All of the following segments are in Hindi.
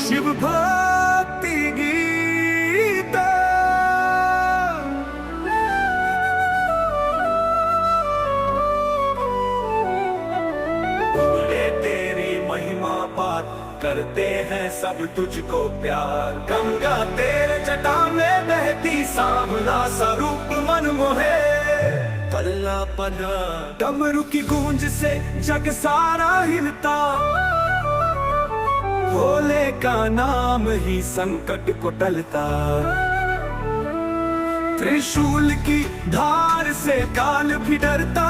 शिव भक्ति गीत। बोले तेरी महिमा बात करते हैं सब तुझको प्यार। गंगा तेरे जटा में बहती सांवला स्वरूप मन मोहे। पल्ला पल्ला डमरू की गूंज से जग सारा हिलता। भोले का नाम ही संकट को टलता। त्रिशूल की धार से काल भी डरता।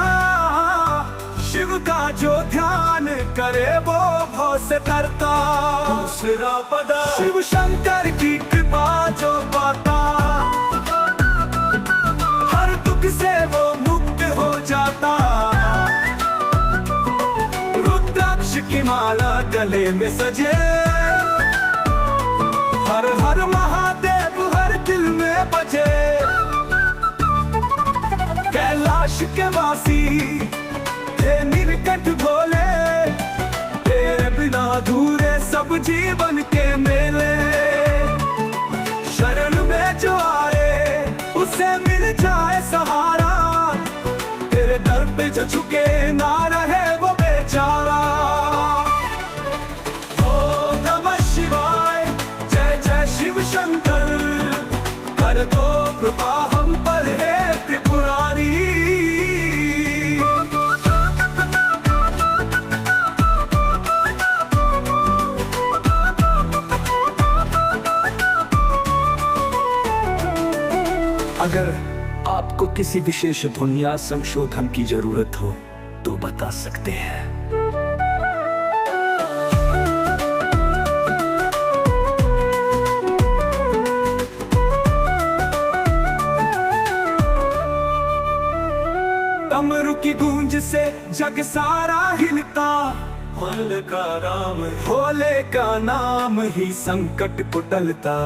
शिव का जो ध्यान करे वो भव से तरता। दूसरा पदा शिव शंकर की कृपा जो पाता। हर दुख से वो मुक्त हो जाता। रुद्राक्ष की माला गले में सजे। हर हर महादेव हर दिल में बजे। कैलाश के वासी हे नीलकंठ भोले। तेरे बिना अधूरे सब जीवन के मेले। शरण में जो आए उसे मिल जाए सहारा। तेरे दर पे जो झुके ना रहे वो बेचारा। ओम नमः शिवाय जय जय शिव शंकर। कर दो कृपा हम पर है त्रिपुरारी। अगर आपको किसी विशेष धुन या संशोधन की जरूरत हो तो बता सकते हैं। डमरू की गूंज से जग सारा हिलता। भोले का नाम ही संकट को टलता।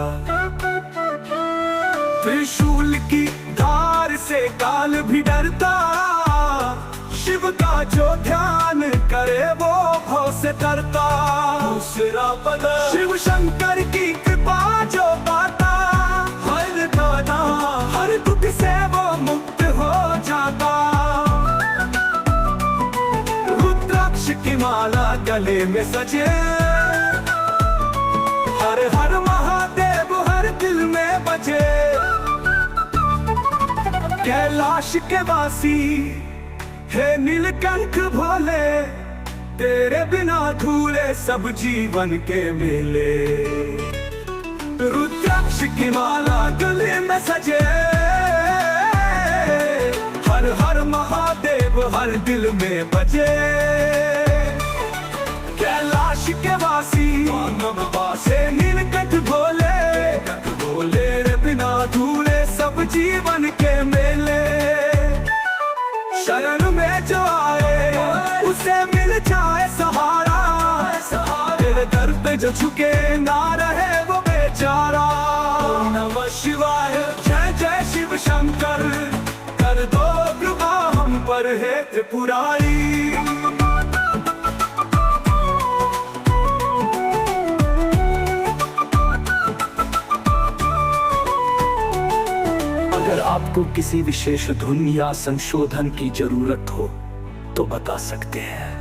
त्रिशूल की धार से काल भी डरता। शिव का जो ध्यान करे वो भव से तरता। दूसरा पदा शिव शंकर की कृपा जो पाता। हर दादा हर दुख से वो मुक्त हो जाता। रुद्राक्ष की माला गले में सजे। हर हर महादेव हर दिल में बजे। कैलाश के वासी हे नीलकंठ भोले। तेरे बिना अधूरे सब जीवन के मेले। रुद्राक्ष की माला गले में सजे। हर हर महादेव हर दिल में बजे। कैलाश के वासी हे नीलकंठ भोले। रे बिना अधूरे सब जीवन के मेले। शरण में जो आए उसे मिल जाए सहारा। तेरे दर पे जो झुके ना रहे वो बेचारा। ओम नमः शिवाय जय जय शिव शंकर। कर दो कृपा हम पर है त्रिपुरारी। अगर आपको किसी विशेष धुन या संशोधन की जरूरत हो तो बता सकते हैं।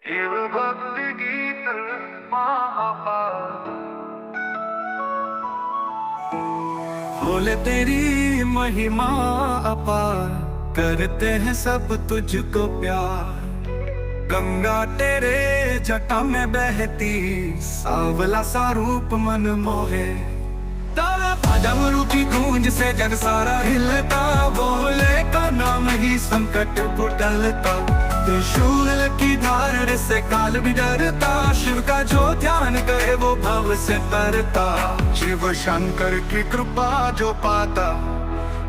शिव भक्ति गीत बोले तेरी महिमा अपार। करते हैं सब तुझको प्यार। गंगा तेरे जटा में बहती। सांवला सा रूप मन मोहे। डमरू की गूंज से जग सारा हिलता। भोले का नाम ही संकट को टलता। त्रिशूल की धार से काल भी डरता। शिव का जो ध्यान करे वो भव से तरता। शिव शंकर की कृपा जो पाता।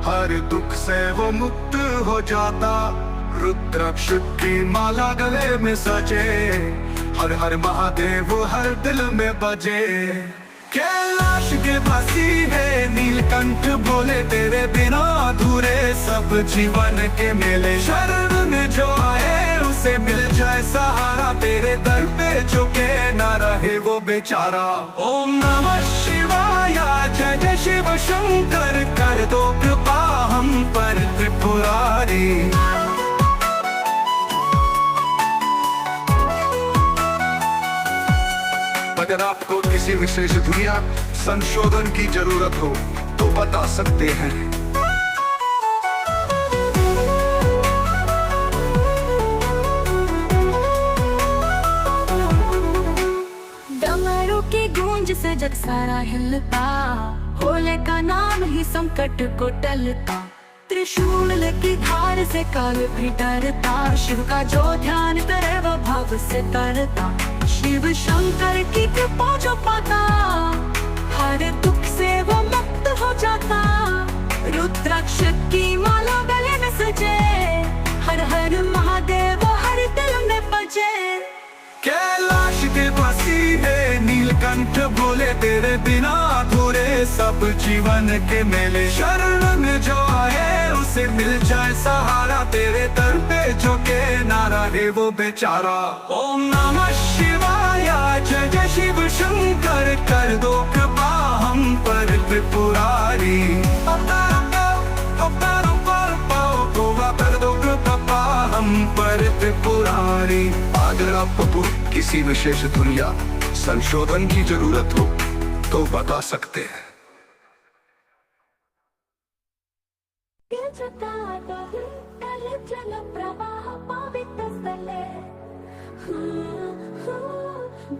हर दुख से वो मुक्त हो जाता। रुद्राक्ष की माला गले में सजे। हर हर महादेव हर दिल में बजे। कैलाश के वासी है नीलकंठ भोले। तेरे बिना अधूरे सब जीवन के मेले। शरण में जो आए उसे मिल जाए सहारा। तेरे दर पे झुके ना बेचारा। ओम नमः शिवाय, जय जय शिव शंकर, कर दो कृपा हम पर त्रिपुरारी। अगर आपको किसी विशेष दुनिया संशोधन की जरूरत हो तो बता सकते हैं। डमरू की गूंज से जग सारा हिलता, भोले का नाम ही संकट को टलता। त्रिशूल की धार से काल भी डरता, शिव का जो ध्यान करे वो भाव से करता। शिव शंकर की कृपा जो पाता, हर दुख से वो मुक्त हो जाता। रुद्राक्ष की माला गले में सजे, हर हर महादेव हर दिल में बजे। कैलाश के वासी है नीलकंठ, बोले तेरे बिना अधूरे सब जीवन के मेले। शरण में जो आए उसे मिल जाए सहारा, तेरे दर पे जो के नारा है वो बेचारा। ओम नमः शिवाय, जय जय शिव शंकर, कर दो कृपा हम पर त्रिपुरारी। कर दो कृपा हम पर त्रिपुरारी। अगर आपको किसी विशेष दुनिया संशोधन की जरूरत हो तो बता सकते हैं।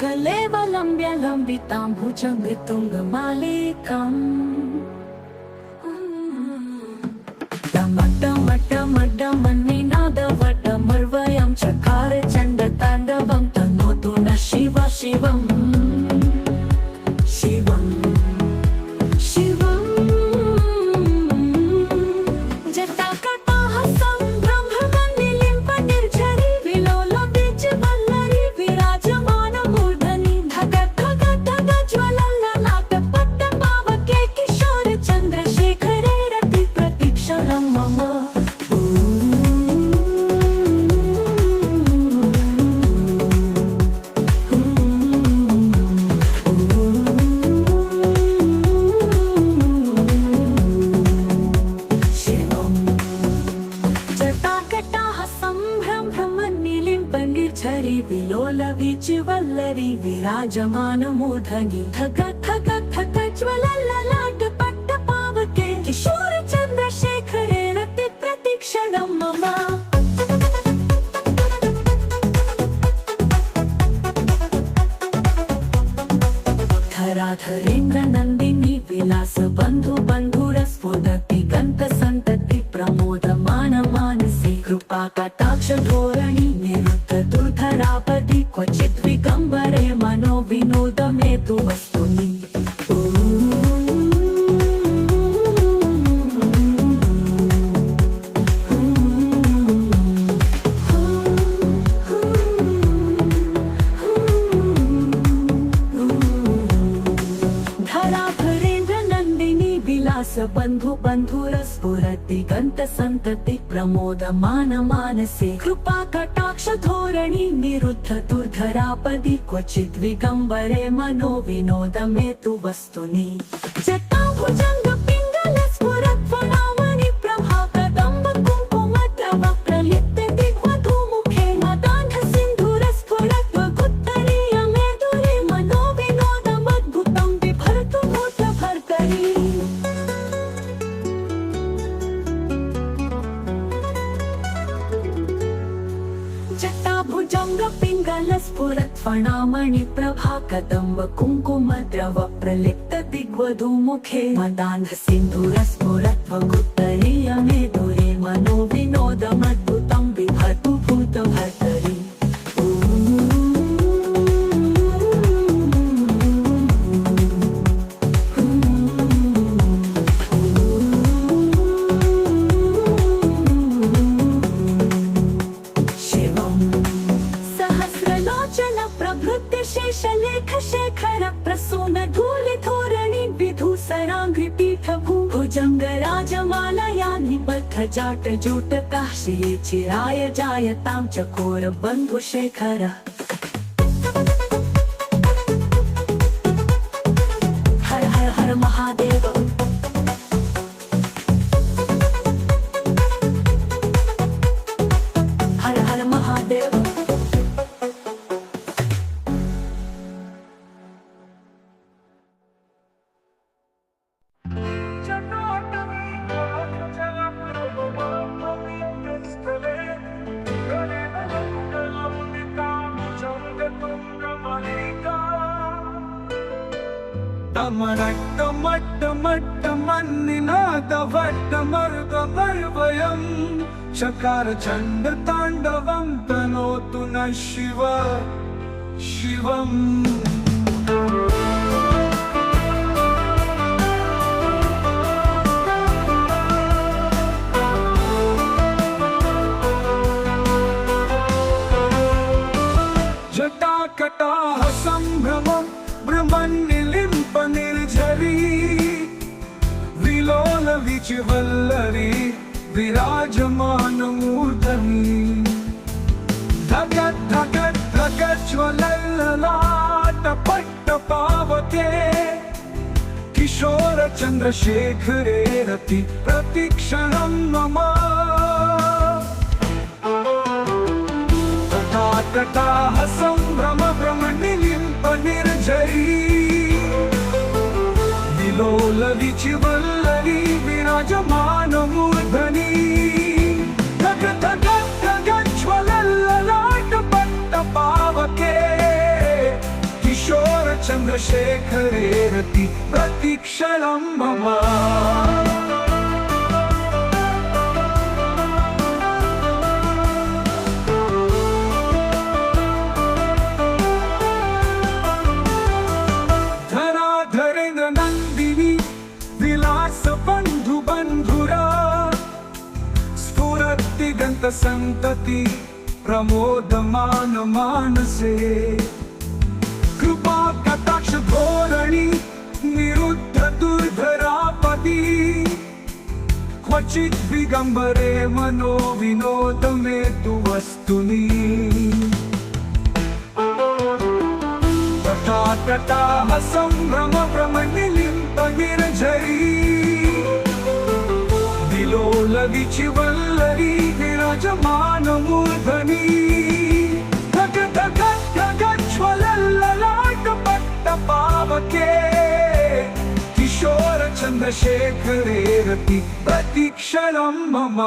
गले वलंब्य लंबितां भुजंग तुंग मालिकम्। डमड्डमड्डमड्डमन्निनादवड्डमर्वयं चकार चण्ड ताण्डवं तनोतु नः शिव शिवम्। शिवम् शिवम् जटाकटाः सम्भ्रमनिलिम्पनिर्झरी, विलोलबीजवल्लरी विराजमानमूर्धनि। धग धग धग ज्वलल्ललाटपट्टपावके, किशोर चन्द्रशेखरे रति प्रतीक्षणं मम। विलोलवीचिवल्लरी विराजमानमूर्धनि। धग धग धग ज्वलल्ललाटपट्टपावके, किशोर चन्द्रशेखरे रति प्रतीक्षणं मम। धराधरेन्द्र नन्दिनी विलास बन्धु बन्धुरस्फुरति गन्त सन्तति प्रमोदमान मानसे। कृपा कटाक्ष धोरणी निरुद्ध दुर्धरापदि, क्वचित् विगम्बरे मनो विनोद मे तु वस्तुनि। बन्धु बन्धुरस्फुरति गन्त सन्तति प्रमोदमान मानसे। कृपा कटाक्ष धोरणी निरुद्ध दुर्धरापदि, क्वचित् विगम्बरे मनो विनोद मे तु वस्तुनि। जटाभुजंग पिङ्गल स्फुरत् फणामणि प्रभा, कदम्ब कुङ्कुम द्रव प्रलिप्त दिग्वधूमुखे। मदान्ध सिन्धुरस्फुरत् वगुत्तरीय मेदुरे, मनो विनोदमद्भुतं बिभर्तु भूतभर्तरि। जटाभुजंग पिङ्गल स्फुरत् फणामणि प्रभा, कदम्ब कुङ्कुम द्रव प्रलिप्त दिग्वधूमुखे। मदान्ध सिन्धुरस्फुरत् वगुत्तरीय मेदुरे, मनो विनोदमद्भुतं बिभर्तु भूतभर्तरि। शेषलेख शेखर प्रसून धूलिधोरणि, विधूसराङ्घ्रि पीठभू भुजंग राजमालया निबद्ध जाट जूट काशीये। चिराय जायतां चकोर बन्धु शेखर। हर महादेव। हर हर महादेव। मन्निनादवट्टमर्गमर्वयम् चकार चण्ड ताण्डवं तनोतु नः शिव शिवम्। जटाकटाः सम्भ्रमं ब्रह्मन्निलिम्प निर्झरी विलोल विचिवल्लरी विराजमानमूर्धनि। धगत् धगत् धगत् ज्वलल्ललाटपट्टपावके किशोर चन्द्रशेखरे रति प्रतिक्षणं मम। तटाकटाः सम्भ्रम भ्रमनिलिम्प निर्झरी विलोल विचिवल्लरी विराजमानमूर्धनि। धग धग धग ज्वलल्ललाटपट्टपावके किशोर चन्द्रशेखरे रति प्रतिक्षणं मम। संतति प्रमोदमान मानसे कृपा कटाक्ष धोरणी निरुद्ध दुर्धरापदी क्वचित् विगम्बरे मनो विनोद में तु वस्तुनि। तटाकटाः सम्भ्रम भ्रमनिलिम्प निर्झरी विलोल विचिवल्लरी विराजमानमूर्धनि। धग धग धग ज्वलल्ललाटपट्टपावके किशोर चन्द्रशेखरे रति प्रतिक्षणं मम।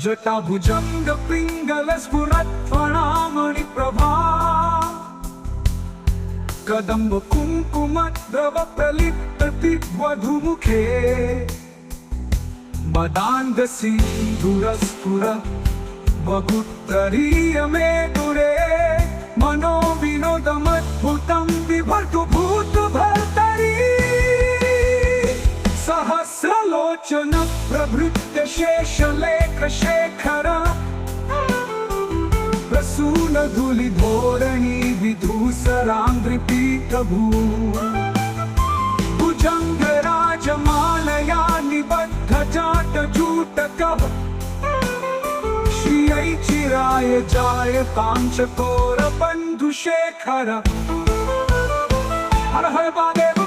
जटाभुजंग पिंगल स्फुरत्फणामणि प्रभा कदम्ब कुंकुम द्रव प्रलिप्त वधुमुखे मदान्ध सिंधुरस्फुर बहुत्तरीय मे दुरे मनो विनोदमद्भुतं बिभर्तु भूत भर्तरी। सहस्रलोचन प्रभृत्य शेषलेख शेखर प्रसून धूलि धोरणी विधूसरांद्रिपीठभू भुजंग राजमालया निबद्ध जाट जूटकः श्रियै चिराय जाय कांचकोर बंधुशेखर। हर हर महादेव।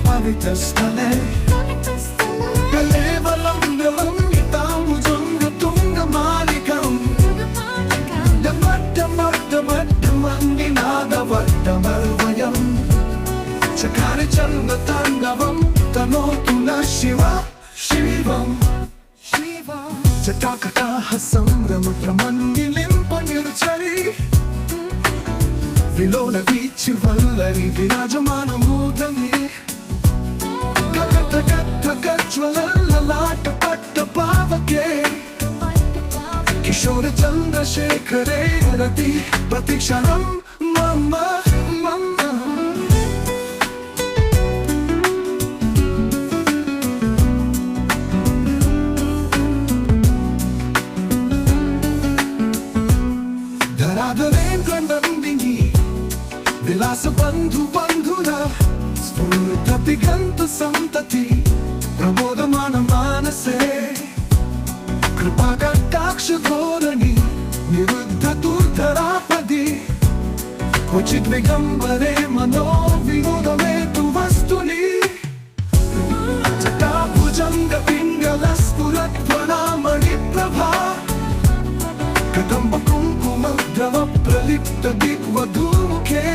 पवित्रस्थले कलेवलं नितामुजङ्गतुङ्गमालिकम् डमड्डमड्डमड्डमन्निनादवट्टमर्वयम् चकार चण्डताण्डवं तनोतु नः शिव शिवम्। जटाकटाः सम्भ्रम भ्रमन्निलिम्प निर्झरी विलोल विचिवल्लरी विराजमानमूर्धनि। ज्वलल्ललाटपट्टपावके किशोर चन्द्रशेखरे रति प्रतिक्षणं मम्मा मम्मा धराधरेन गंडंदिनी विलास बंधु बंधुरा स्फुरतिगंत संतति प्रबोधमान मानसे कृपा कटाक्ष धोरणी निरुद्ध दुर्धरापदी क्वचित विगंबरे मनो विनोदमे तु वस्तुनि जटाभुजंग पिंगल स्फुरत्वनामणि प्रभा कदंब कुंकुम द्रव प्रलिप्त दिग्वधूमुखे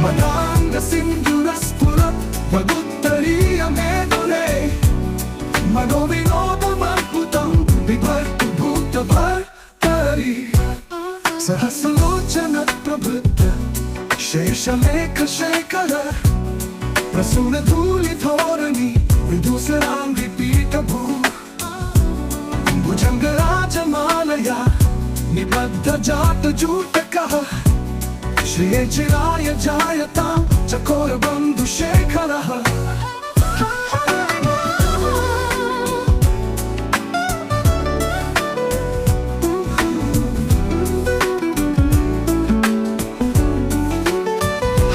मदांग सिंधुर स्फुरत् वदुत्तरीय मेदुरे मनोविनोदमद्भुतं बिभर्तु भूतभर्तरि सहस्रलोचन प्रभृत शेषलेख शेखर प्रसून धूलिधोरणी विदुसरांगि पीठभू भुजंगराजमालया निबद्ध जात जूटकः श्रिये चिराय जायतां चकोर बंधु शेखरः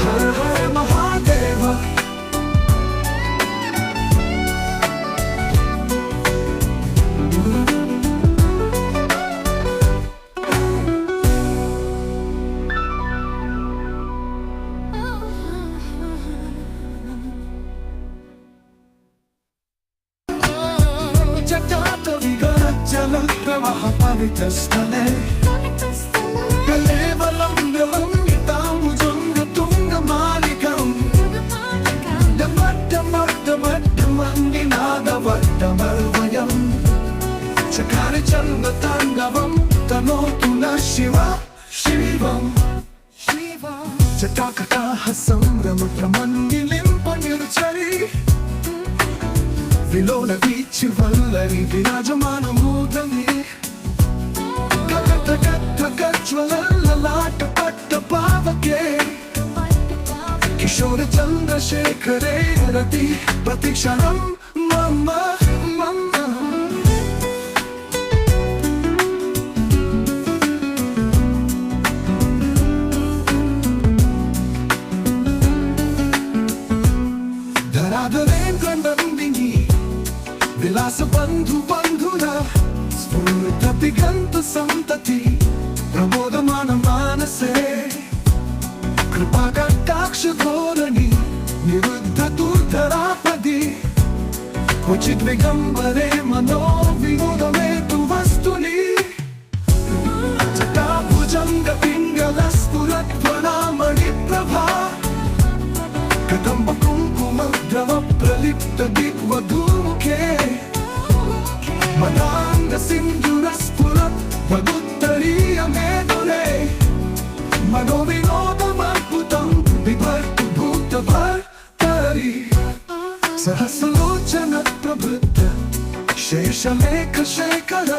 हर हर महादेव जलप्रवाहपवितस्थले कलेवलं डमड्डमड्डमड्डमन्निनादवड्डमर्वयं चकारि चन्द्रताण्डवं तनोतु नः शिव शिवं जटाकटाः संभ्रमप्रमन्निलिम्पनिर्झरि विलोल वीचिवल्लरि विराजमानमूर्धनि गगगगगज्वलल्ललाटपट्टपावके किशोर चन्द्रशेखरे रति प्रतिक्षणं मम मम धराधरेन गंडंदिनी विलास बंधु बंधुरा स्फुरतिगंत संतति प्रबोधमान मानसे कृपा कटाक्ष धोरणी निरुद्ध दुर्धरापदी क्वचित विगंबरे मनो विनोदमे तु वस्तुनि जटाभुजंग पिंगल स्फुरत्वनामणि प्रभा कदंब कुंकुम द्रव प्रलिप्त दिग्वधूमुखे मदांग सिंधुर स्फुरत् वदुत्तरीय मेदुरे मनोविनोदमद्भुतं बिभर्तु भूतभर्तरि सहस्रलोचन प्रभृत शेषलेख शेखर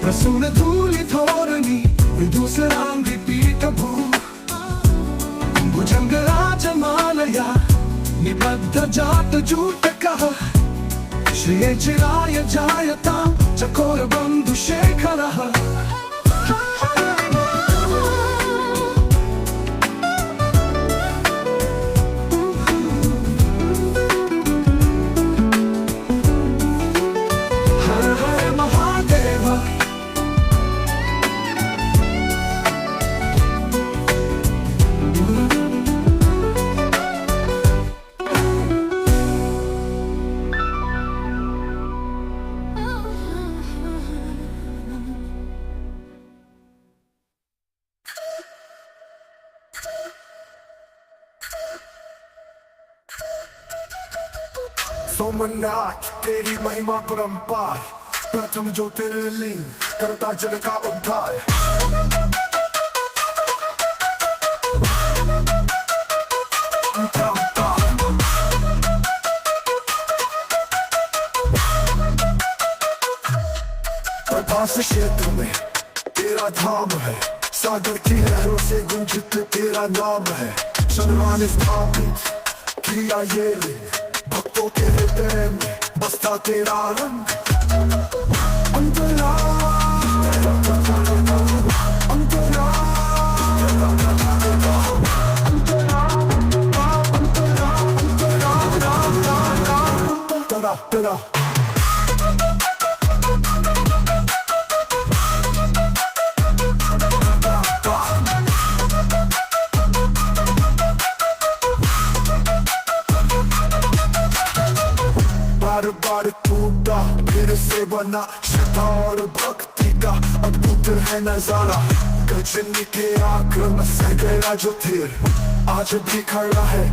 प्रसून धूलिधोरणी विदुसरांगि पीठभू भुजंगराजमालया निबद्ध जात जूटकः श्रिये चिराय जायतां चकोर बंधु शेखरः हर हर महादेव सोमनाथ तेरी महिमा परंपार प्रथम ज्योतिर्लिंग करता जग का उद्धार प्रभास क्षेत्र में तेरा धाम है सागर की लहरों से गुंजित तेरा नाम है। चंद्रमा ने स्थापित किया ये लिंग, भक्तों के हृदय में बसता तेरा रंग। अंतरा अंतरा अंतरा अंतरा बार बार टूटा फिर से बना, श्रद्धा और भक्ति का अद्भुत है नजारा। गजनी के आक्रमण से गया जो तीर, आज भी खड़ा है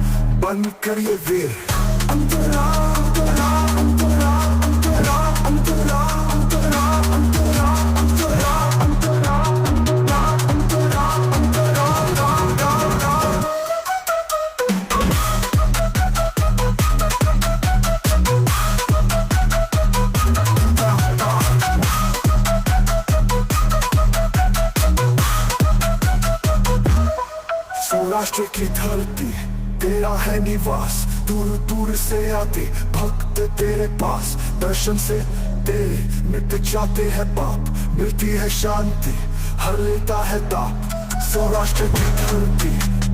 बनकर ये वीर। अंतरा अंतरा अंतरा अंतरा अंतरा अंतरा अंतरा अंतरा अंतरा अंतरा अंतरा अंतरा। सौराष्ट्र की धरती तेरा है निवास, दूर दूर से आते भक्त तेरे पास। दर्शन से तेरे मिट जाते हैं पाप, मिलती है शांति, हर लेता है ताप। सौराष्ट्र की धरती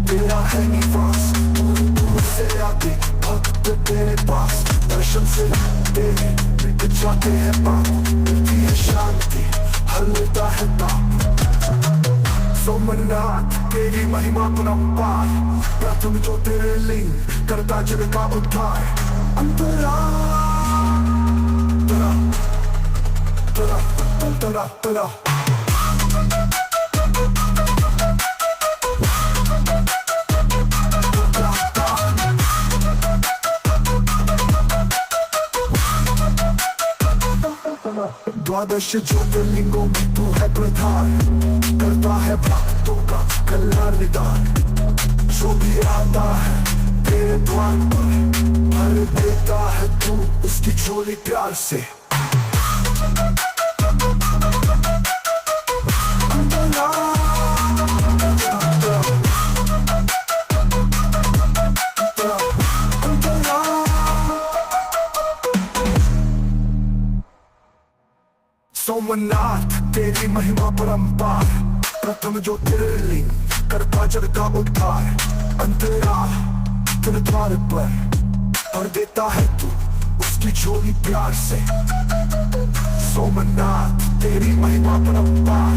तेरा है निवास, दूर दूर से आते भक्त तेरे पास। दर्शन से तेरे मिट जाते हैं पाप, मिलती है शांति, हर लेता है ताप। सोमनाथ तेरी महिमा परंपार, प्रथम जो तेरे लिंग करता जग का उद्धार। अंतरा तरा तरा तरा तरा द्वादश ज्योतिर्लिंगों में तू है प्रधान, करता है भक्तों का कल्याण निदान। जो भी आता है तेरे द्वार पर, भर देता है तू उसकी झोली प्यार से। सोमनाथ तेरी महिमा परंपार, प्रथम जो ज्योतिर्लिंग करता जग का उद्धार। अंतरा तेरे द्वार पर भर देता है तू उसकी झोली प्यार से। सोमनाथ तेरी महिमा परंपार,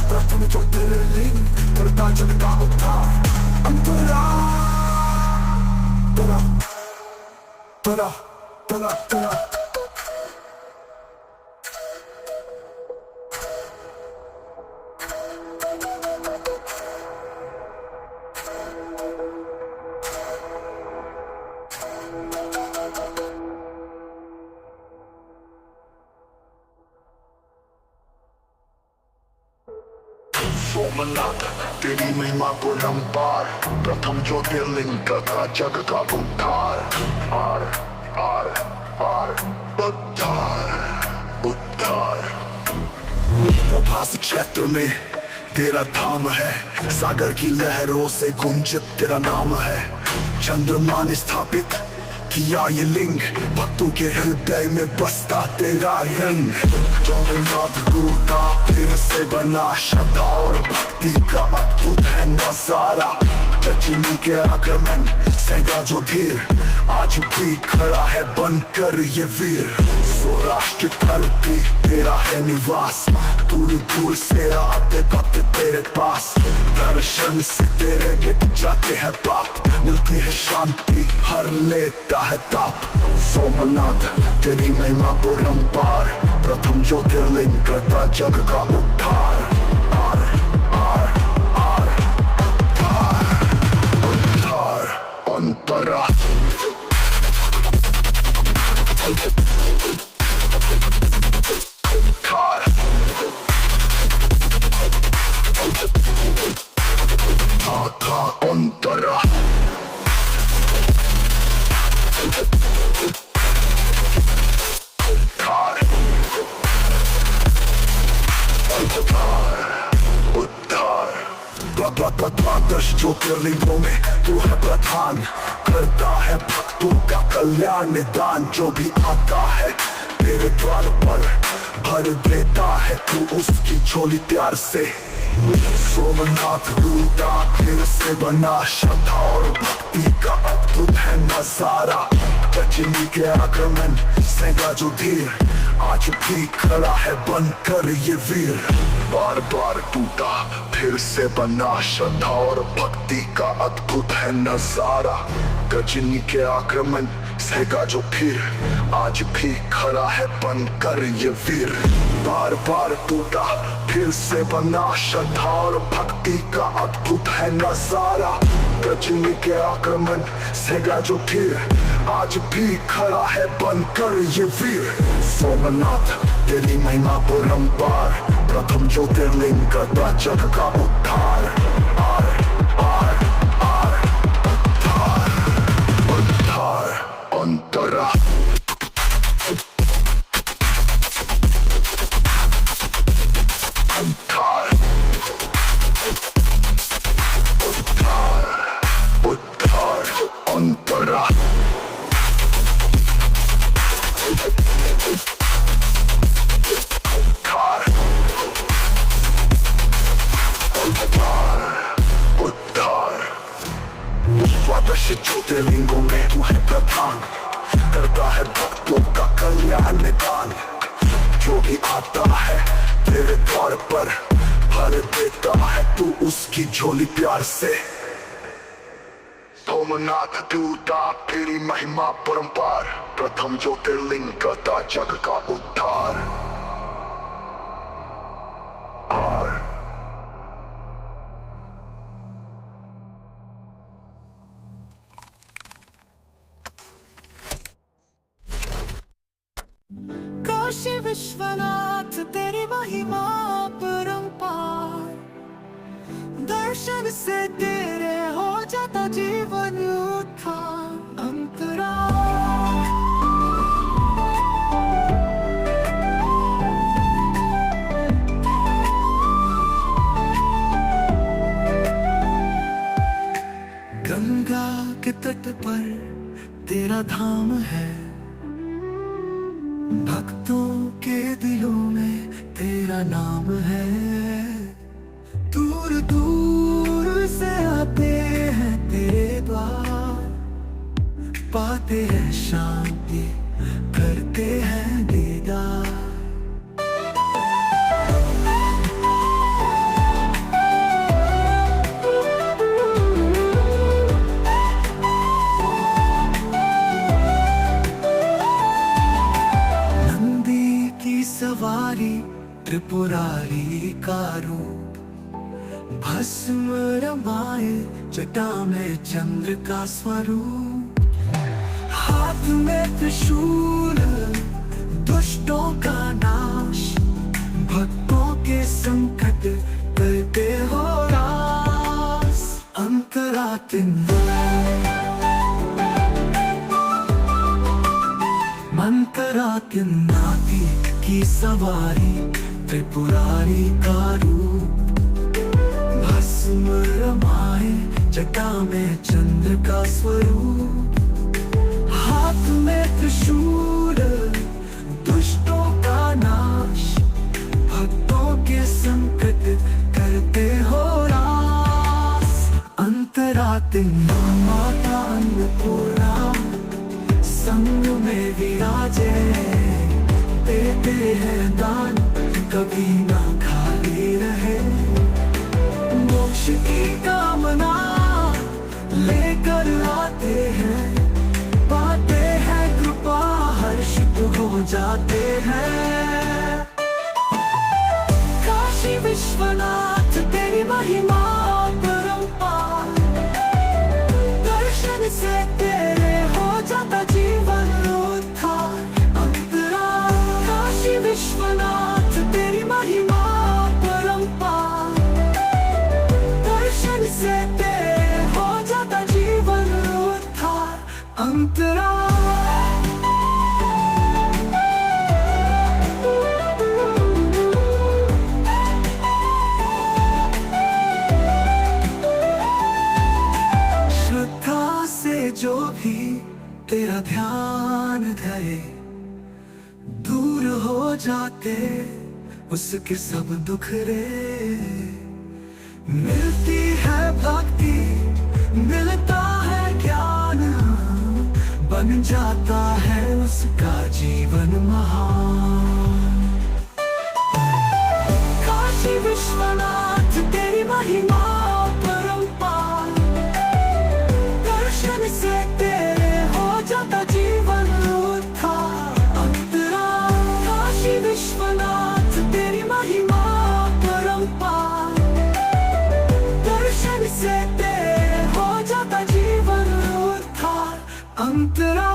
प्रथम जो ज्योतिर्लिंग करता जग का उद्धार। अंतरा तरा तरा तरा तरा सोमनाथ तेरी महिमा परंपार, प्रथम ज्योतिर्लिंग करता जग का उद्धार। आर आर आर उद्धार उद्धार। प्रभास क्षेत्र में तेरा धाम है, सागर की लहरों से गुंजित तेरा नाम है। चंद्रमा ने स्थापित किया ये लिंग, भक्तों के हृदय में बसता तेरा रंग। जगन्नाथ गुरु का फिर से बना, श्रद्धा और भक्ति का अद्भुत है नजारा। गजनी के आक्रमण सहगा जो धीर, आज भी खड़ा है बनकर ये वीर। सौराष्ट्र धरती तेरा है निवास, दूर दूर से आते भक्त तेरे पास। दर्शन से तेरे मिट जाते हैं पाप, मिलती है शांति, हर लेता है ताप। सोमनाथ तेरी महिमा परंपार, प्रथम ज्योतिर्लिंग करता जग का उद्धार। आर आर आर उद्धार उद्धार अंतरा अंतरा कार द्वादश ज्योतिर्लिंगों में तू है प्रधान, करता है भक्तों का कल्याण निदान। जो भी आता है तेरे द्वार पर भर देता है तू उसकी झोली प्यार से। सोमनाथ रूटा फिर से बना, श्रद्धा और भक्ति का अद्भुत है नजारा। रजनी के आक्रमण सेगा जो धीर, आज भी खड़ा है बनकर ये वीर। बार बार टूटा फिर से बना, श्रद्धा और भक्ति का अद्भुत है नजारा। गजनी के आक्रमण सेगा जो फिर, आज भी खड़ा है बनकर ये वीर। बार बार टूटा फिर से बना, श्रद्धा और भक्ति का अद्भुत है नजारा। गजनी के आक्रमण सेगा जो फिर, आज भी खड़ा है बनकर ये वीर। सोमनाथ तेरी महिमा परंपार, प्रथम ज्योतिर्लिंग करता जग का उद्धार। आर आर आर उद्धार उद्धार अंतरा। उद्धार उद्धार उद्धार अंतरा। द्वादश ज्योतिर्लिंगों में तू है प्रधान, करता है भक्तों का कल्याण निदान। जो भी आता है तेरे द्वार पर भर देता है तू उसकी झोली प्यार से। सोमनाथ दूता तेरी महिमा परंपार, प्रथम ज्योतिर्लिंग करता जग का उद्धार। काशी विश्वनाथ तेरी महिमा परंपार, दर्शन से तेरे हो जाता जीवन उत्थान अंतरा। गंगा के तट पर तेरा धाम है, भक्तों के दिलों में तेरा नाम है। दूर दूर से आते हैं तेरे द्वार, पाते हैं शांति करते हैं दीदार। सवारी त्रिपुरारी का रूप, भस्म रमाए जटा में चंद्र का स्वरूप। हाथ में त्रिशूल दुष्टों का नाश, भक्तों के संकट करते हो रास। मंतरातिनाथी की सवारी त्रिपुरारी का रूप, भस्म रमाए जटा में चंद्र का स्वरूप। हाथ में त्रिशूल दुष्टों का नाश, भक्तों के संकट करते हो रास। अंतरातिन माता अन्नपूर्णा संग में विराजे, देते हैं दान कभी ना खाली रहे। मोक्ष की कामना लेकर आते हैं, पाते हैं कृपा हर्षित हो जाते हैं। काशी विश्वनाथ तेरी महिमा परंपार, दर्शन से तेरे हो जाता जीवन उत्थान अंतरा। काशी विश्वनाथ तेरी महिमा परंपार, दर्शन से तेरे हो जाता जीवन उत्थान अंतरा। जाते उसके सब दुख रे। मिलती है भक्ति, मिलता है ज्ञान, बन जाता है उसका जीवन महान। काशी विश्वनाथ तेरी महिमा परंपार, दर्शन से तेरे हो जाता जीवन उद्धार। अंतरा काशी विश्वनाथ तेरी महिमा परंपार, दर्शन से तेरे हो जाता जीवन उद्धार। अंतरा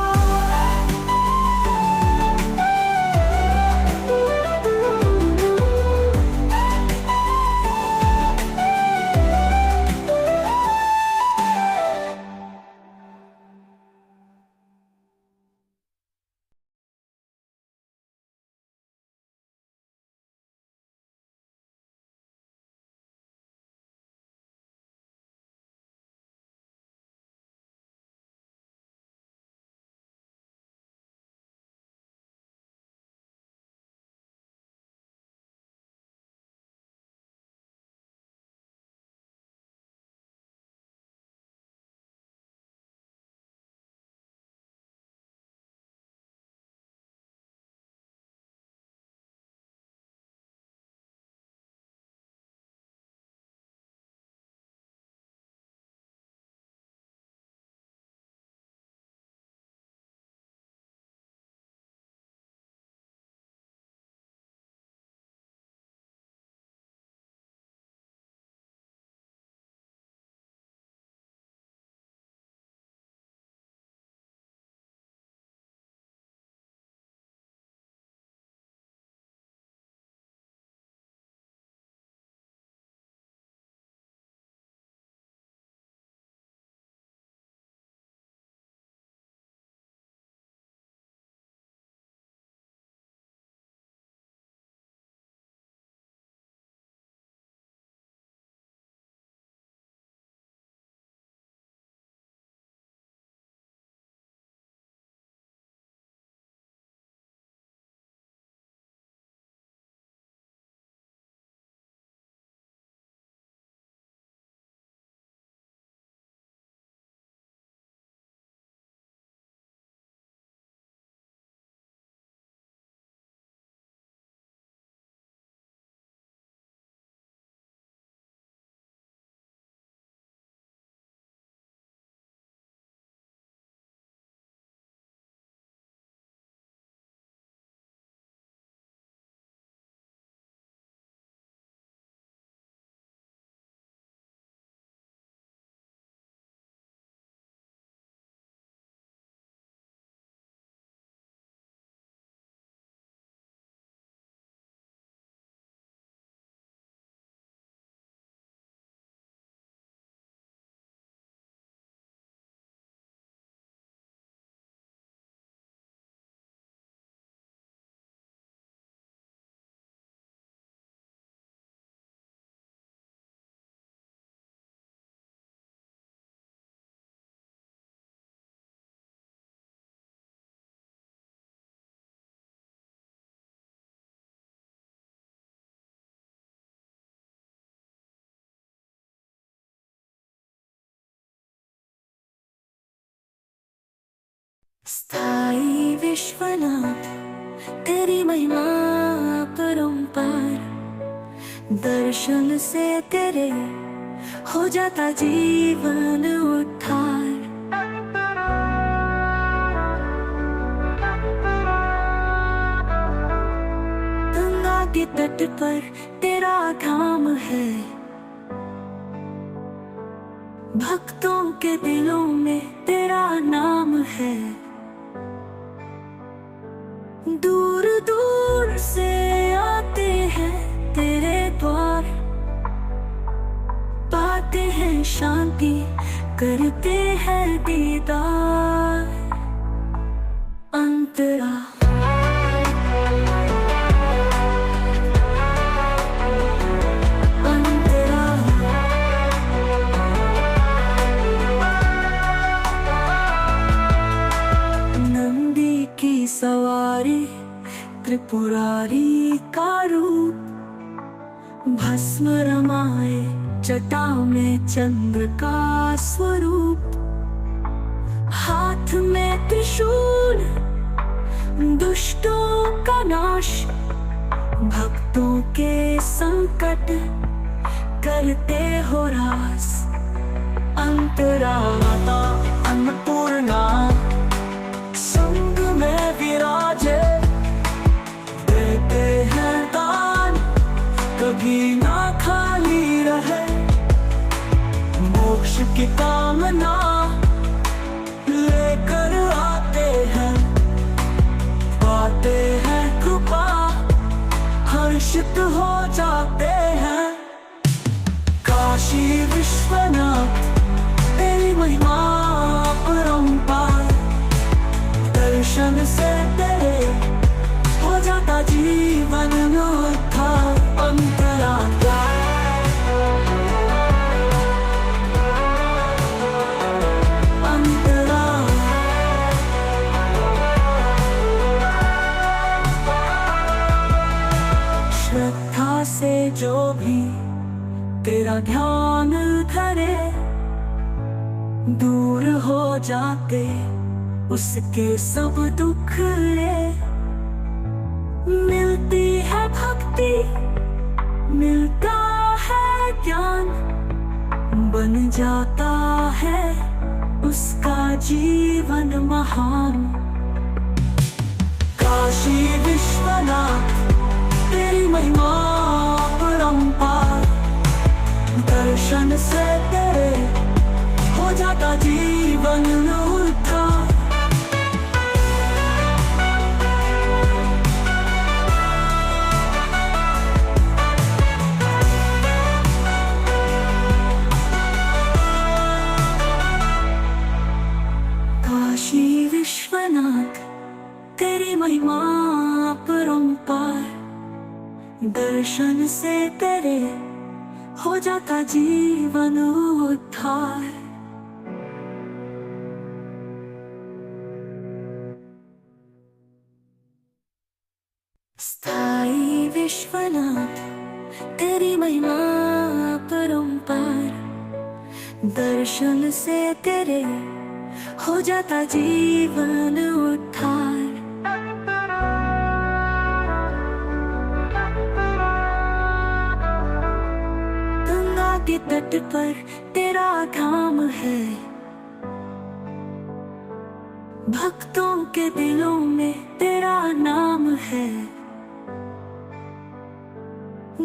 स्थाई विश्वनाथ तेरी महिमा परंपार, दर्शन से तेरे हो जाता जीवन उद्धार। गंगा के तट पर तेरा धाम है, भक्तों के दिलों में तेरा नाम है। दूर दूर से आते हैं तेरे द्वार, पाते हैं शांति, करते हैं दीदार। अंतरा त्रिपुरारी का रूप, भस्म रमाए जटा में चंद्र का स्वरूप, हाथ में त्रिशूल दुष्टों का नाश, भक्तों के संकट करते हो रास। अंतरा माता अन्नपूर्णा संग में विराजे, देते हैं दान कभी ना खाली रहे, मोक्ष की कामना लेकर आते हैं, पाते हैं कृपा हर्षित हो जाते हैं। काशी विश्वनाथ तेरी महिमा अपरंपार, दर्शन से तेरे हो जाता जीवन उद्धार। अंतरा श्रद्धा से जो भी तेरा ध्यान धरे, दूर हो जाते उसके सब दुख रे। मिलती है भक्ति मिलता है ज्ञान, बन जाता है उसका जीवन महान। काशी विश्वनाथ तेरी महिमा अपरंपार, दर्शन से तेरे हो जाता जीवन उद्धार। काशी विश्वनाथ तेरी महिमा अपरंपार, दर्शन से तेरे हो जाता जीवन उद्धार। स्थाई विश्वनाथ तेरी महिमा अपरंपार, दर्शन से तेरे हो जाता जीवन उद्धार। गंगा के तट पर तेरा धाम है, भक्तों के दिलों में तेरा नाम है।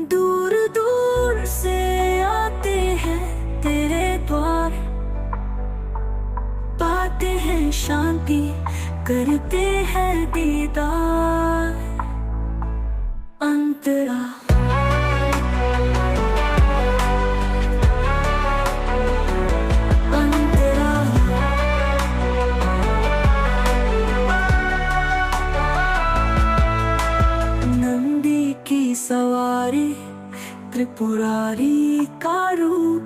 दूर दूर से आते हैं तेरे द्वार, पाते हैं शांति करते हैं दीदार। अंतरा सवारी त्रिपुरारी का रूप,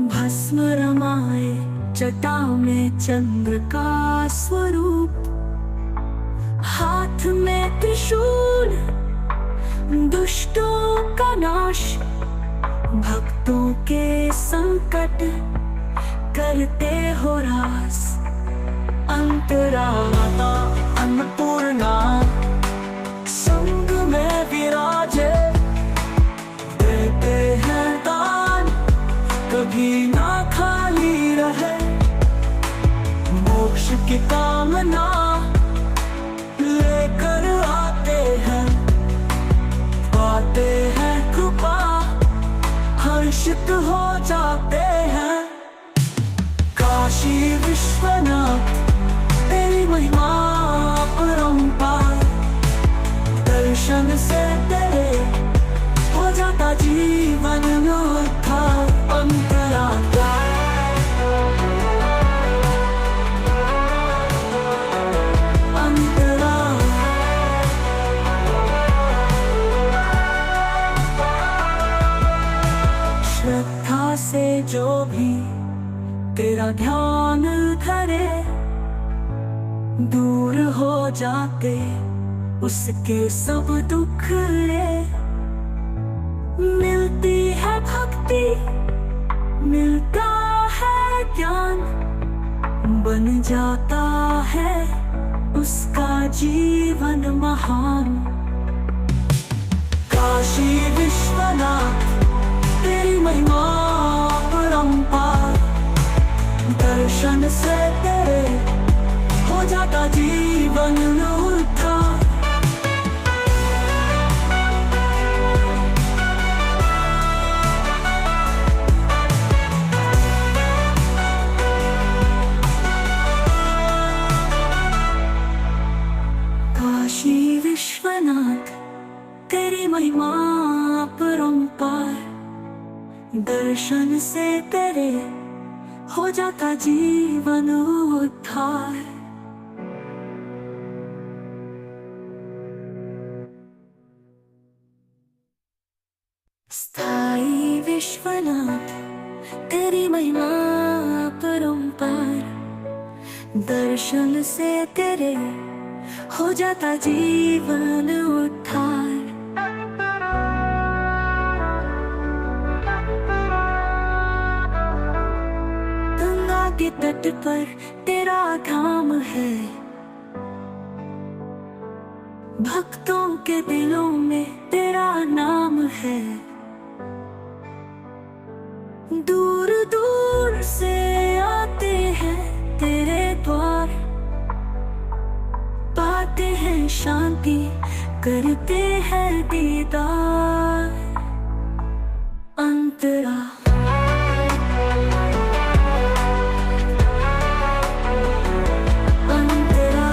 भस्म रमाए जटा में चंद्र का स्वरूप, हाथ में त्रिशूल दुष्टों का नाश, भक्तों के संकट करते हो रास। अंतरा माता अन्नपूर्णा संग में विराजे, देते हैं दान कभी ना खाली रहे, मोक्ष की कामना लेकर आते हैं, पाते हैं कृपा हर्षित हो जाते हैं। काशी विश्वनाथ तेरी महिमा अपरंपार, दर्शन से तेरे हो जाता जीवन उद्धार। अंतरा अंतरा श्रद्धा से जो भी तेरा ध्यान धरे, दूर हो जाते उसके सब दुख रे। मिलती है भक्ति, मिलता है ज्ञान, बन जाता है उसका जीवन महान। काशी विश्वनाथ तेरी महिमा परंपार, दर्शन से तेरे हो जाता जीवन उद्धार। काशी विश्वनाथ तेरी महिमा परंपार, दर्शन से तेरे हो जाता जीवन उद्धार। स्थाई विश्वनाथ तेरी महिमा परंपार, दर्शन से तेरे हो जाता जीवन उद्धार। गंगा के तट पर तेरा धाम है, भक्तों के दिलों में तेरा नाम है। दूर दूर से आते हैं तेरे द्वार, पाते हैं शांति, करते हैं दीदार। अंतरा अंतरा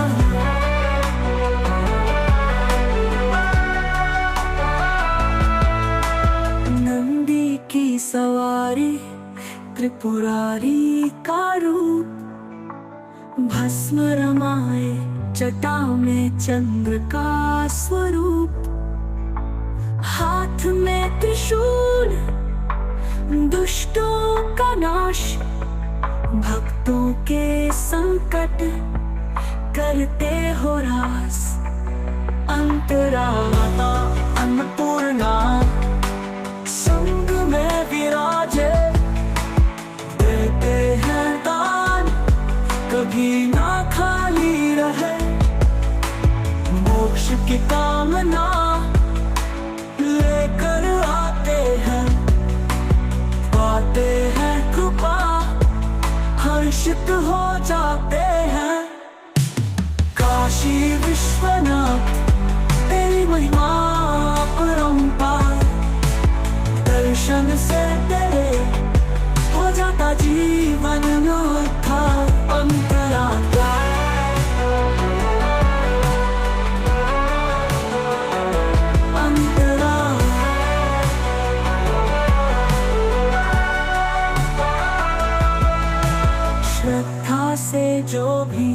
नंदी की सवारी, त्रिपुरारी का रूप, भस्म रमाए जटा में चंद्र का स्वरूप। हाथ में त्रिशूल, दुष्टों का नाश, भक्तों के संकट करते हो रास। अंतरा माता अन्नपूर्णा संग में विराजे, देते हैं दान कभी ना खाली रहे। मोक्ष की कामना लेकर आते हैं, पाते हैं कृपा, हर्षित हो जाते हैं। काशी विश्वनाथ तेरी महिमा परंपार, दर्शन से तेरे हो जाता जीवन उद्धार। अंतरा अंतरा श्रद्धा से जो भी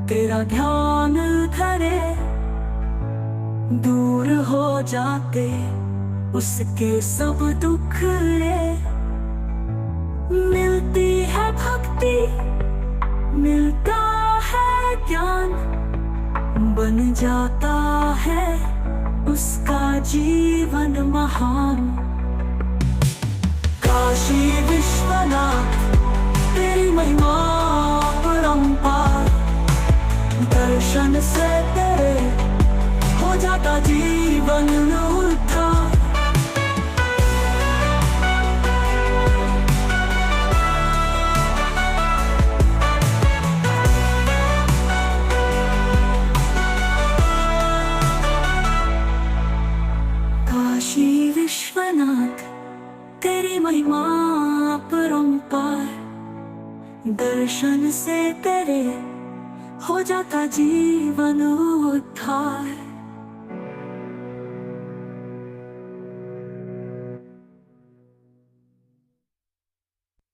तेरा ध्यान धरे, दूर हो जाते उसके सब दुख रे। मिलती है भक्ति, मिलता है ज्ञान, बन जाता है उसका जीवन महान। काशी विश्वनाथ तेरी महिमा परंपार, दर्शन से तेरे हो जाता जीवन उद्धार। काशी विश्वनाथ तेरी महिमा परंपार, दर्शन से तेरे हो जाता जीवन उद्धार।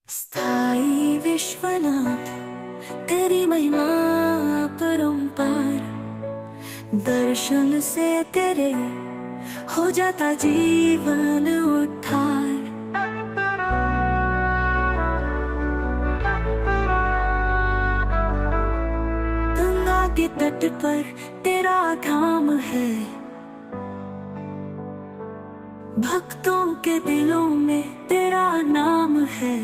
स्थाई विश्वनाथ तेरी महिमा परंपार, दर्शन से तेरे हो जाता जीवन उद्धार। के तट पर तेरा धाम है, भक्तों के दिलों में तेरा नाम है।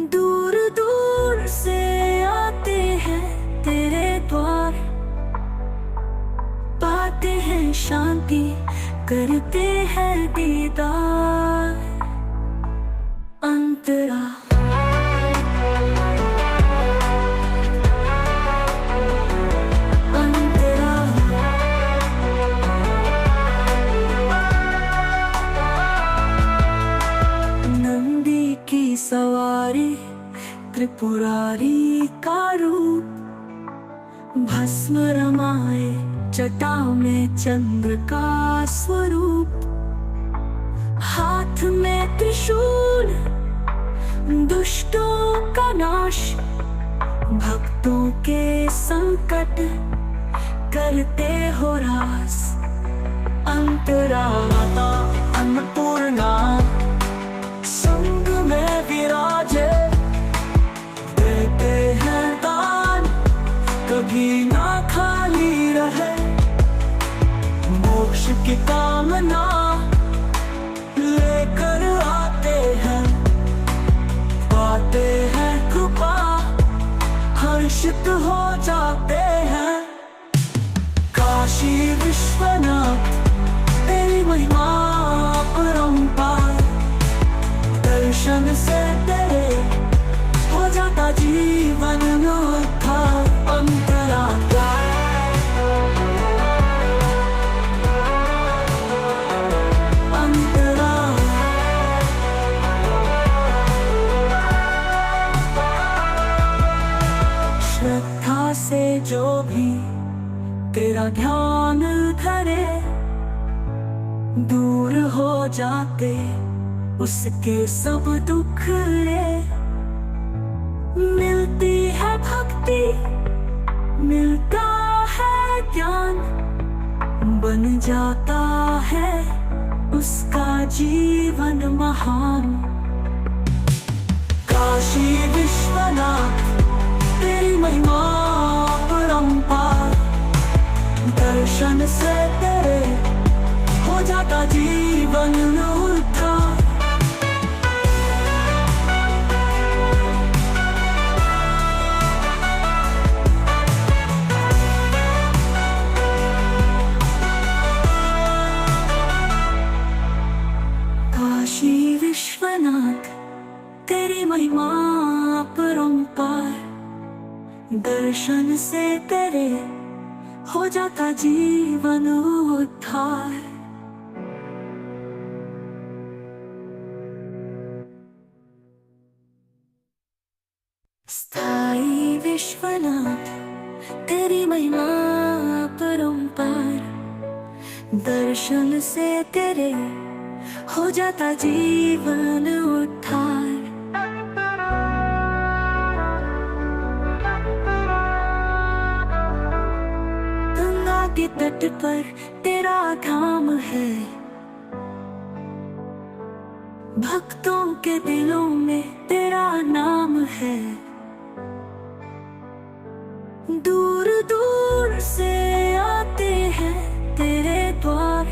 दूर दूर से आते हैं तेरे द्वार, पाते हैं शांति, करते हैं दीदार। अंतरा अंतरा नंदी की सवारी, त्रिपुरारी का रूप, भस्म रमाए जटा में चंद्र का स्वरूप। हाथ में त्रिशूल, दुष्टों का नाश, भक्तों के संकट करते हो रास। अंतरा माता अन्नपूर्णा संग में विराजे, देते हैं दान कभी ना खाली रहे। मोक्ष की कामना लेकर आते हैं, पाते हैं कृपा, हर्षित हो जाते हैं। काशी विश्वनाथ तेरी महिमा अपरंपार, दर्शन से तेरे हो जाता जीवन उद्धार। अंतरा अंतरा श्रद्धा से जो भी तेरा ध्यान धरे, दूर हो जाते उसके सब दुख रे। मिलती है भक्ति, मिलता है ज्ञान, बन जाता है उसका जीवन महान। काशी विश्वनाथ तेरी महिमा अपरंपार, दर्शन से तेरे हो जाता जीवन उद्धार। काशी विश्वनाथ तेरी महिमा अपरंपार, दर्शन से तेरे हो जाता जीवन उद्धार। स्थाई विश्वनाथ तेरी महिमा अपरंपार, दर्शन से तेरे हो जाता जीवन उद्धार। गंगा के तट पर तेरा धाम है, भक्तों के दिलों में तेरा नाम है। दूर दूर से आते हैं तेरे द्वार,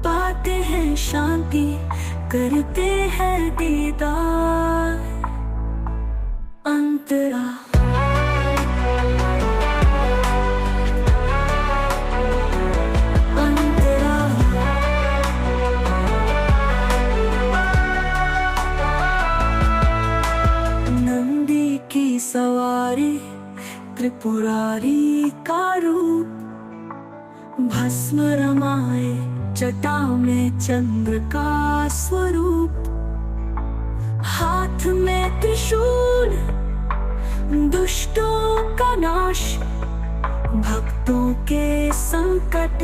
पाते हैं शांति, करते हैं दीदार। अंतरा अंतरा नंदी की सवारी, त्रिपुरारी का रूप, भस्म रमाए जटा में चंद्र का स्वरूप। हाथ में त्रिशूल, दुष्टों का नाश, भक्तों के संकट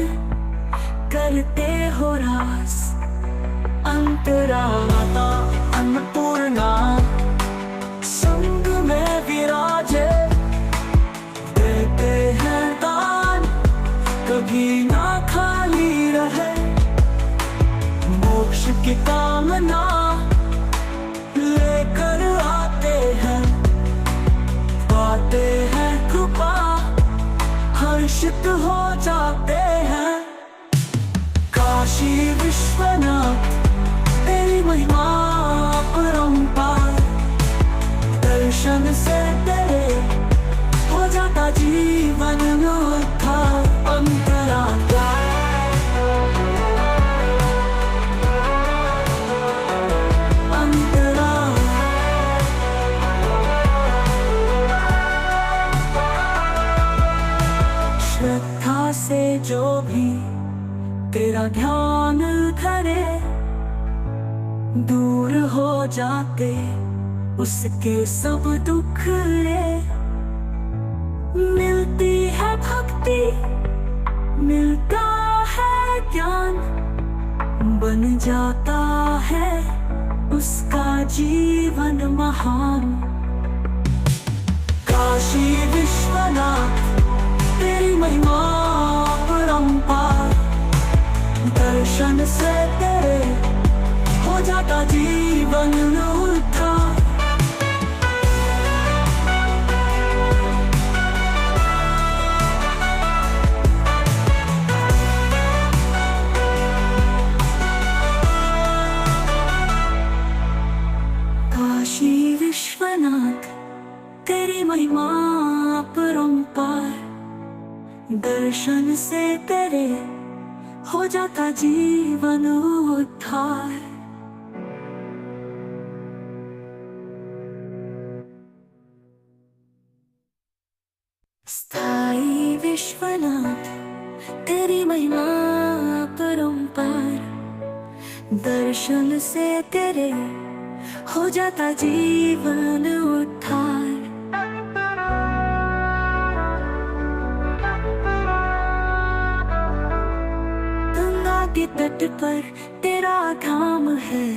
करते हो रास। अंतरा माता अन्नपूर्णा संग में विराजे, देते हैं दान कभी ना खाली रहे। मोक्ष की कामना लेकर आते हैं, हर्षित हो जाते हैं। काशी विश्वनाथ तेरी महिमा अपरंपार, दर्शन से तेरे हो जाता जीवन में उद्धार। अंतरात्मा श्रद्धा से जो भी तेरा ध्यान धरे, दूर हो जाते उसके सब दुख रे। मिलती है भक्ति, मिलता है ज्ञान, बन जाता है उसका जीवन महान। काशी विश्वनाथ तेरी महिमा अपरंपार, दर्शन से तेरे हो जाता जीवन में उद्धार। काशी विश्वनाथ तेरी महिमा अपरंपार, दर्शन से तेरे हो जाता जीवन उद्धार। स्थाई विश्वनाथ तेरी महिमा अपरंपार, दर्शन से तेरे हो जाता जीवन उद्धार। गंगा के तट पर तेरा धाम है,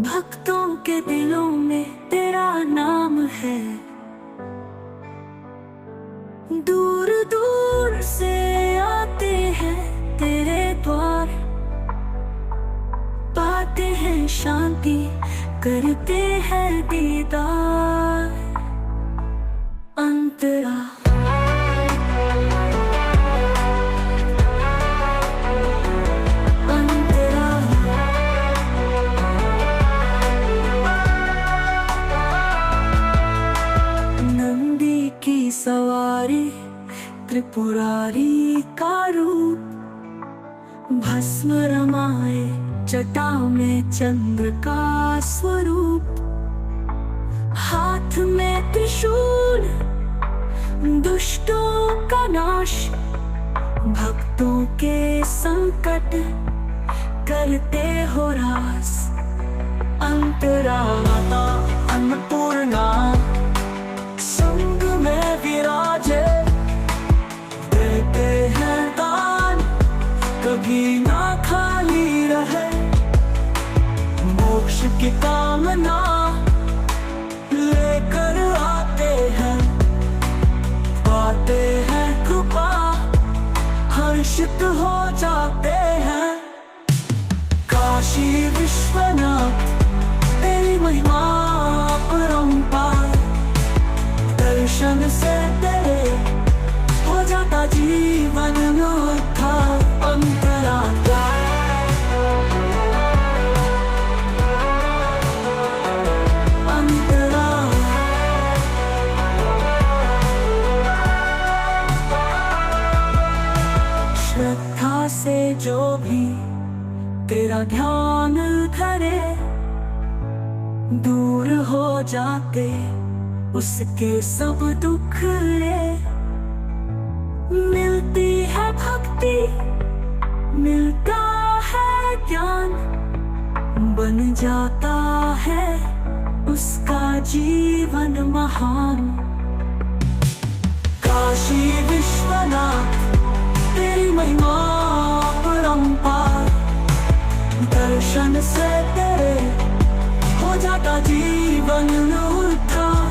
भक्तों के दिलों में तेरा नाम है। दूर दूर से आते हैं तेरे द्वार, पाते हैं शांति, करते हैं दीदार। अंतरा सवारी त्रिपुरारी का रूप, भस्म रमाए जटा में चंद्र का स्वरूप। हाथ में त्रिशूल दुष्टों का नाश, भक्तों के संकट करते हो रास। अंतरा माता अन्नपूर्णा संग में विराजे, देते हैं दान कभी ना खाली रहे। मोक्ष की कामना लेकर आते हैं, पाते हैं कृपा, हर्षित हो जाते हैं। काशी विश्वनाथ तेरी महिमा अपरंपार, दर्शन से तेरे हो जाता जीवन में उद्धार। अंतरात्मा श्रद्धा से जो भी तेरा ध्यान धरे, दूर हो जाते उसके सब दुख रे। मिलती है भक्ति, मिलता है ज्ञान, बन जाता है उसका जीवन महान। काशी विश्वनाथ तेरी महिमा अपरंपार, दर्शन से तेरे हो जाता जीवन में उद्धार।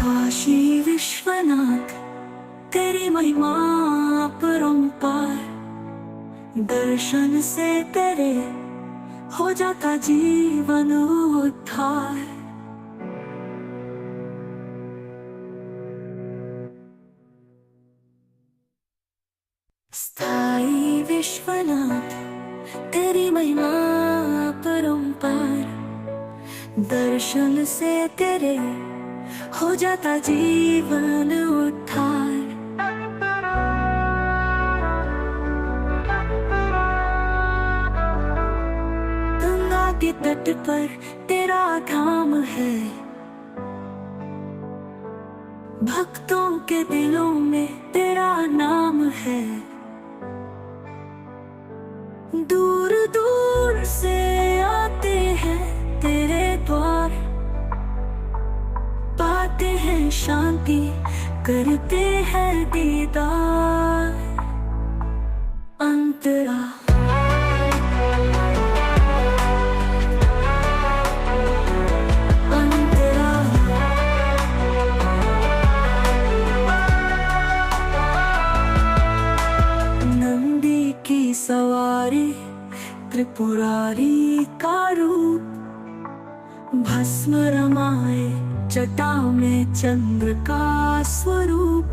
काशी विश्वनाथ तेरी तेरी महिमा अपरंपार, दर्शन से तेरे हो जाता जीवन उद्धार। स्थाई विश्वनाथ तेरी महिमा अपरंपार, दर्शन से तेरे हो जाता जीवन उद्धार। गंगा के तट पर तेरा धाम है, भक्तों के दिलों में तेरा नाम है। दूर दूर से आते हैं तेरे द्वार, पाते हैं शांति, करते हैं दीदार। अंतरा अंतरा नंदी की सवारी, त्रिपुरारी का रूप, भस्म रमाए जटा में चंद्र का स्वरूप।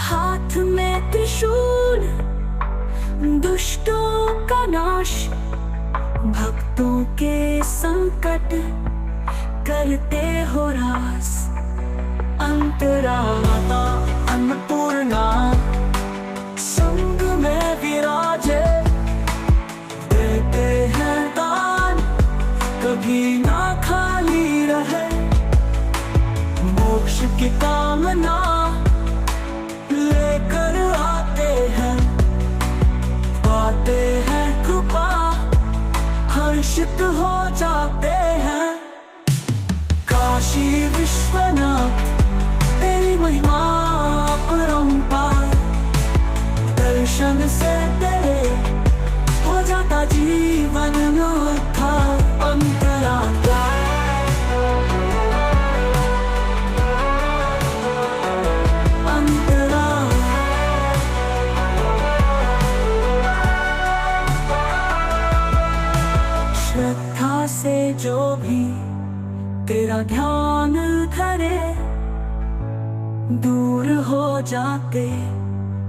हाथ में त्रिशूल, दुष्टों का नाश, भक्तों के संकट करते हो रास। अंतरा माता अन्नपूर्णा संग में विराजे, देते हैं दान कभी ना खाली रहे। मोक्ष की कामना लेकर आते हैं, पाते हैं कृपा, हर्षित हो जाते हैं। काशी विश्वनाथ तेरी महिमा अपरंपार, दर्शन से तेरे हो जाता जीवन उद्धार। अंतरा अंतरा श्रद्धा से जो भी तेरा ध्यान धरे, दूर हो जाते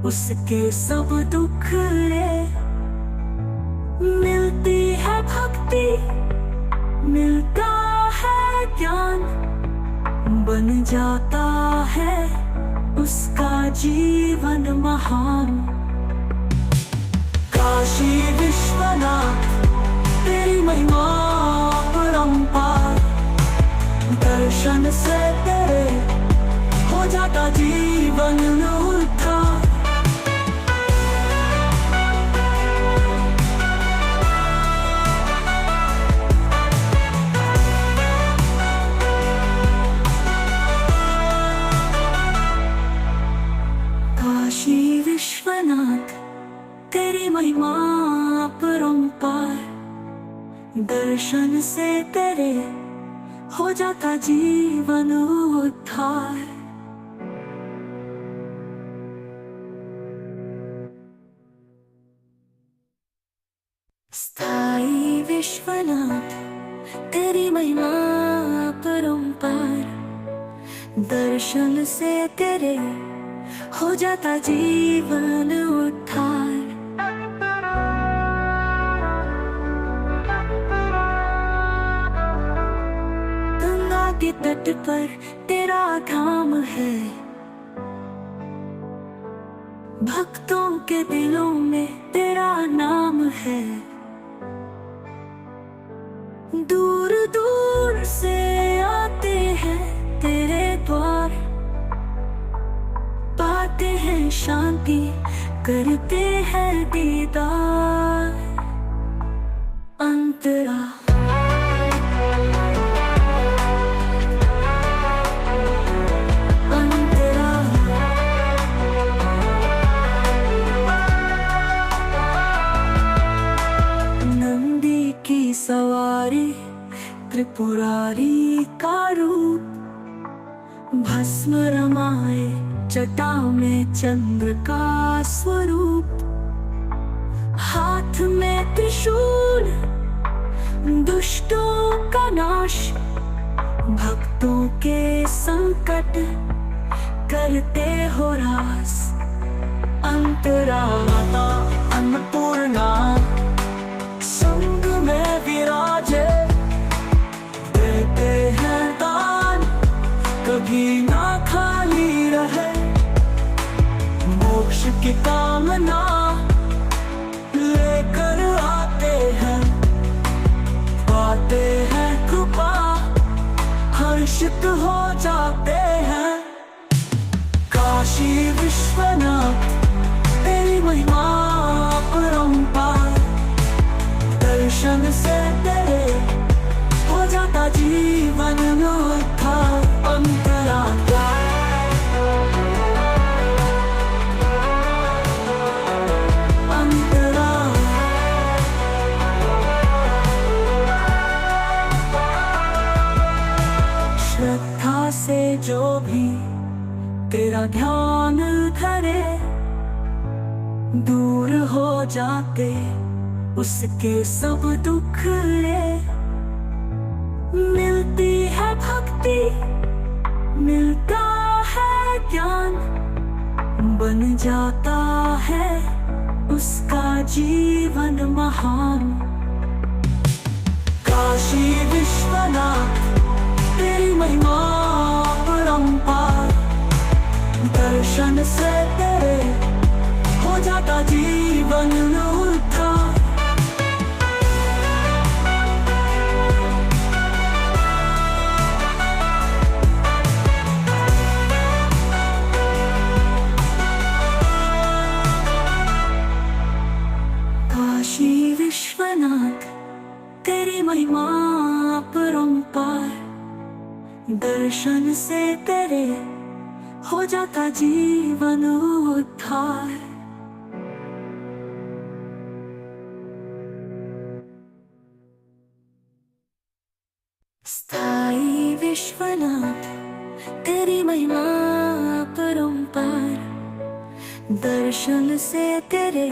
उसके सब दुख रे। मिलती है भक्ति, मिलता है ज्ञान, बन जाता है उसका जीवन महान। काशी विश्वनाथ तेरी महिमा अपरंपार, दर्शन से तेरे हो जाता जीवन उद्धार। काशी विश्वनाथ तेरी महिमा अपरंपार, दर्शन से तेरे हो जाता जीवन उद्धार। स्थाई विश्वनाथ तेरी महिमा अपरंपार, दर्शन से तेरे हो जाता जीवन उद्धार। गंगा के तट पर तेरा धाम है, भक्तों के दिलों में तेरा नाम है। दूर दूर से आते हैं तेरे द्वार, पाते हैं शांति, करते हैं दीदार। अंतरा अंतरा नंदी की सवारी, त्रिपुरारी का रूप, भस्म रमाए जटा में चंद्र का स्वरूप, हाथ में त्रिशूल, दुष्टों का नाश, भक्तों के संकट करते हो रास। अंतरा माता अन्नपूर्णा संग में विराजे, देते हैं दान कभी ना खाली रहे। मोक्ष की कामना लेकर आते हैं, पाते हैं कृपा, हर्षित हो जाते हैं। काशी विश्वनाथ तेरी महिमा अपरंपार, दर्शन से तेरे हो जाता जीवन उद्धार। अंतरा श्रद्धा से जो भी तेरा ध्यान धरे, दूर हो जाते उसके सब दुख रे। मिलती है भक्ति, मिलता है ज्ञान, बन जाता है उसका जीवन महान। काशी विश्वनाथ तेरी महिमा अपरंपार, दर्शन से तेरे हो जाता जीवन उद्धार। काशी विश्वनाथ तेरी महिमा अपरंपार, दर्शन से तेरे हो जाता जीवन उद्धार। स्थाई विश्वनाथ तेरी महिमा अपरंपार, दर्शन से तेरे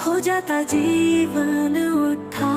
हो जाता जीवन उद्धार।